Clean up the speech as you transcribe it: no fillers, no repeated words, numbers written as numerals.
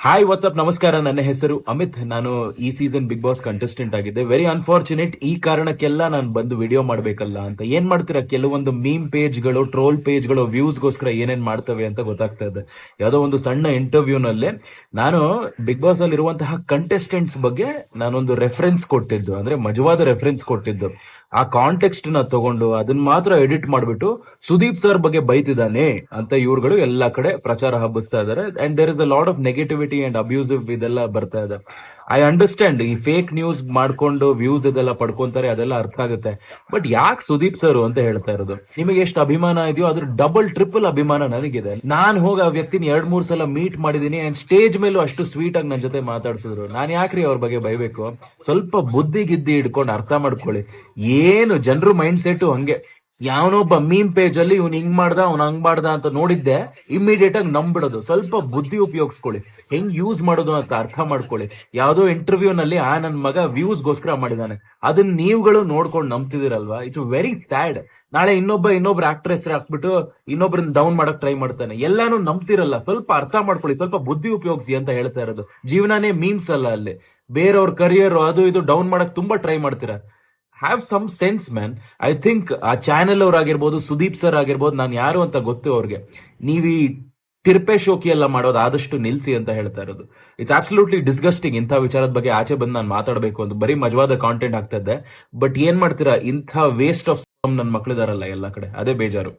Hi WhatsApp ನಮಸ್ಕಾರ. ನನ್ನ ಹೆಸರು ಅಮಿತ್. ನಾನು ಈ ಸೀಸನ್ ಬಿಗ್ ಬಾಸ್ ಕಂಟೆಸ್ಟೆಂಟ್ ಆಗಿದ್ದೆ. ವೆರಿ ಅನ್ಫಾರ್ಚುನೇಟ್, ಈ ಕಾರಣಕ್ಕೆಲ್ಲ ನಾನು ಬಂದು ವಿಡಿಯೋ ಮಾಡ್ಬೇಕಲ್ಲ ಅಂತ. ಏನ್ ಮಾಡ್ತೀರಾ, ಕೆಲವೊಂದು ಮೀಮ್ ಪೇಜ್ಗಳು, ಟ್ರೋಲ್ ಪೇಜ್ಗಳು ವ್ಯೂಸ್ಗೋಸ್ಕರ ಏನೇನ್ ಮಾಡ್ತವೆ ಅಂತ ಗೊತ್ತಾಗ್ತಾ ಇದೆ. ಯಾವುದೋ ಒಂದು ಸಣ್ಣ ಇಂಟರ್ವ್ಯೂ ನಲ್ಲಿ ನಾನು ಬಿಗ್ ಬಾಸ್ ಅಲ್ಲಿ ಇರುವಂತಹ ಕಂಟೆಸ್ಟೆಂಟ್ಸ್ ಬಗ್ಗೆ ನಾನೊಂದು ರೆಫರೆನ್ಸ್ ಕೊಟ್ಟಿದ್ದು, ಅಂದ್ರೆ ಮಜವಾದ ರೆಫರೆನ್ಸ್ ಕೊಟ್ಟಿದ್ದು. ಆ ಕಾಂಟೆಕ್ಸ್ಟ್ ನ ತಗೊಂಡು ಅದನ್ನ ಮಾತ್ರ ಎಡಿಟ್ ಮಾಡ್ಬಿಟ್ಟು ಸುದೀಪ್ ಸರ್ ಬಗ್ಗೆ ಬೈತಿದ್ದಾನೆ ಅಂತ ಇವ್ರುಗಳು ಎಲ್ಲಾ ಕಡೆ ಪ್ರಚಾರ ಹಬ್ಬಿಸ್ತಾ ಇದಾರೆ. And there is a lot of negativity and abusive ಇದೆಲ್ಲ ಬರ್ತಾ ಇದೆ. ಐ ಅಂಡರ್ಸ್ಟ್ಯಾಂಡ್, ಈ ಫೇಕ್ ನ್ಯೂಸ್ ಮಾಡ್ಕೊಂಡು ವ್ಯೂಸ್ ಇದೆಲ್ಲ ಪಡ್ಕೊಂತಾರೆ, ಅದೆಲ್ಲ ಅರ್ಥ ಆಗುತ್ತೆ. ಬಟ್ ಯಾಕೆ ಸುದೀಪ್ ಸರ್ ಅಂತ ಹೇಳ್ತಾ ಇರೋದು? ನಿಮಗೆ ಎಷ್ಟು ಅಭಿಮಾನ ಇದೆಯೋ ಅದ್ರ ಡಬಲ್ ಟ್ರಿಪಲ್ ಅಭಿಮಾನ ನನಗಿದೆ. ನಾನ್ ಹೋಗಿ ಆ ವ್ಯಕ್ತಿನ 2-3 ಸಲ ಮೀಟ್ ಮಾಡಿದೀನಿ. ಅಂಡ್ ಸ್ಟೇಜ್ ಮೇಲೂ ಅಷ್ಟು ಸ್ವೀಟ್ ಆಗಿ ನನ್ನ ಜೊತೆ ಮಾತಾಡ್ಸಿದ್ರು. ನಾನ್ ಯಾಕ್ರಿ ಅವ್ರ ಬಗ್ಗೆ ಬೈಬೇಕು? ಸ್ವಲ್ಪ ಬುದ್ಧಿ ಗಿದ್ದಿ ಇಟ್ಕೊಂಡು ಅರ್ಥ ಮಾಡ್ಕೊಳ್ಳಿ. ಏನು ಜನರು ಮೈಂಡ್ ಸೆಟ್ ಹಂಗೆ. ಯಾವನೊಬ್ಬ ಮೀಮ್ ಪೇಜ್ ಅಲ್ಲಿ ಇವ್ನು ಹಿಂಗ್ ಮಾಡ್ದ, ಅವ್ನು ಹಂಗ್ ಮಾಡ್ದ ಅಂತ ನೋಡಿದ್ದೆ, ಇಮಿಡಿಯೇಟ್ ಆಗಿ ನಂಬಿಡೋದು. ಸ್ವಲ್ಪ ಬುದ್ಧಿ ಉಪಯೋಗಿಸ್ಕೊಳ್ಳಿ, ಹೆಂಗ್ ಯೂಸ್ ಮಾಡೋದು ಅಂತ ಅರ್ಥ ಮಾಡ್ಕೊಳ್ಳಿ. ಯಾವ್ದೋ ಇಂಟರ್ವ್ಯೂ ನಲ್ಲಿ ನನ್ ಮಗ ವ್ಯೂಸ್ ಗೋಸ್ಕರ ಮಾಡಿದಾನೆ, ಅದನ್ನ ನೀವುಗಳು ನೋಡ್ಕೊಂಡು ನಂಬ್ತಿದಿರಲ್ವಾ? It's very sad. ನಾಳೆ ಇನ್ನೊಬ್ರು ಆಕ್ಟರ್ ಹೆಸರು ಹಾಕ್ಬಿಟ್ಟು ಇನ್ನೊಬ್ರನ್ನ ಡೌನ್ ಮಾಡಕ್ ಟ್ರೈ ಮಾಡ್ತಾನೆ. ಎಲ್ಲಾನು ನಂಬ್ತಿರಲ್ಲ. ಸ್ವಲ್ಪ ಅರ್ಥ ಮಾಡ್ಕೊಳ್ಳಿ, ಸ್ವಲ್ಪ ಬುದ್ಧಿ ಉಪಯೋಗಿಸಿ ಅಂತ ಹೇಳ್ತಾ ಇರೋದು. ಜೀವನನೇ ಮೀಮ್ಸ್ ಅಲ್ಲ. ಅಲ್ಲಿ ಬೇರೆಯವ್ರ ಕರಿಯರ್ ಅದು ಇದು ಡೌನ್ ಮಾಡಕ್ ತುಂಬಾ ಟ್ರೈ ಮಾಡ್ತೀರಾ. Have some sense man. I think ಆ ಚಾನೆಲ್ ಅವ್ರಾಗಿರ್ಬೋದು, ಸುದೀಪ್ ಸರ್ ಆಗಿರ್ಬೋದು, ನಾನು ಯಾರು ಅಂತ ಗೊತ್ತು ಅವ್ರಿಗೆ. ನೀವ್ ಈ ತಿರ್ಪೆ ಶೋಕಿ ಎಲ್ಲ ಮಾಡೋದು ಆದಷ್ಟು ನಿಲ್ಸಿ ಅಂತ ಹೇಳ್ತಾ ಇರೋದು. It's absolutely disgusting. ಇಂಥ ವಿಚಾರದ ಬಗ್ಗೆ ಆಚೆ ಬಂದು ನಾನು ಮಾತಾಡಬೇಕು ಅಂತ ಬರೀ ಮಜವಾದ ಕಾಂಟೆಂಟ್ ಆಗ್ತಾ ಇದ್ದೆ. ಬಟ್ ಏನ್ ಮಾಡ್ತೀರಾ, ಇಂಥ ವೇಸ್ಟ್ ಆಫ್ ನನ್ನ ಮಕ್ಳಿದಾರಲ್ಲ ಎಲ್ಲ ಕಡೆ, ಅದೇ ಬೇಜಾರು.